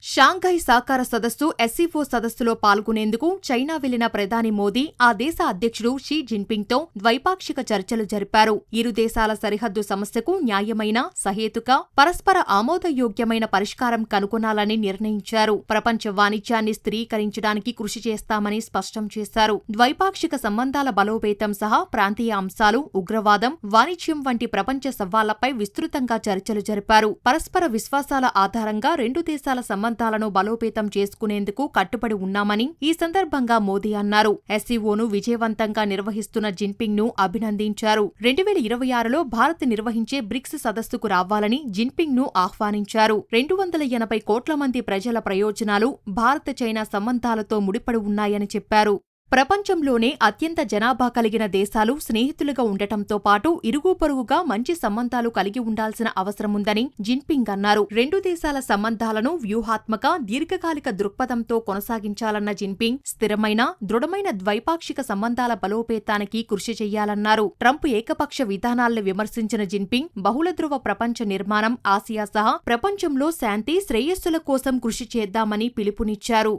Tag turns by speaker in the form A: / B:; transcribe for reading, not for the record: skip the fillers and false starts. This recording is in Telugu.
A: షాంఘై సహకార సదస్సు ఎస్సీఓ సదస్సులో పాల్గొనేందుకు చైనా వెళ్లిన ప్రధాని మోదీ ఆ దేశ అధ్యక్షుడు షీ జిన్పింగ్తో ద్వైపాక్షిక చర్చలు జరిపారు. ఇరు దేశాల సరిహద్దు సమస్యకు న్యాయమైన, సహేతుక, పరస్పర ఆమోదయోగ్యమైన పరిష్కారం కనుగొనాలని నిర్ణయించారు. ప్రపంచ వాణిజ్యాన్ని స్థిరీకరించడానికి కృషి చేస్తామని స్పష్టం చేశారు. ద్వైపాక్షిక సంబంధాల బలోపేతం సహా ప్రాంతీయ అంశాలు, ఉగ్రవాదం, వాణిజ్యం వంటి ప్రపంచ సవాళ్లపై విస్తృతంగా చర్చలు జరిపారు. పరస్పర విశ్వాసాల ఆధారంగా రెండు దేశాల సంబంధాలను బలోపేతం చేసుకునేందుకు కట్టుబడి ఉన్నామని ఈ సందర్భంగా మోదీ అన్నారు. ఎస్సీఓను విజయవంతంగా నిర్వహిస్తున్న జిన్పింగ్ ను అభినందించారు. 2026లో భారత్ నిర్వహించే బ్రిక్స్ సదస్సుకు రావాలని జిన్పింగ్ ను ఆహ్వానించారు. 280 కోట్ల మంది ప్రజల ప్రయోజనాలు భారత చైనా సంబంధాలతో ముడిపడి ఉన్నాయని చెప్పారు. ప్రపంచంలోనే అత్యంత జనాభా కలిగిన దేశాలు స్నేహితులుగా ఉండటంతో పాటు ఇరుగుపొరుగుగా మంచి సంబంధాలు కలిగి ఉండాల్సిన అవసరముందని జిన్పింగ్ అన్నారు. రెండు దేశాల సంబంధాలను వ్యూహాత్మక, దీర్ఘకాలిక దృక్పథంతో కొనసాగించాలన్న జిన్పింగ్ స్థిరమైన, దృఢమైన ద్వైపాక్షిక సంబంధాల బలోపేతానికి కృషి చెయ్యాలన్నారు. ట్రంప్ ఏకపక్ష విధానాల్ని విమర్శించిన జిన్పింగ్ బహుళధ్రువ ప్రపంచ నిర్మాణం, ఆసియా సహా ప్రపంచంలో శాంతి, శ్రేయస్సుల కోసం కృషి చేద్దామని పిలుపునిచ్చారు.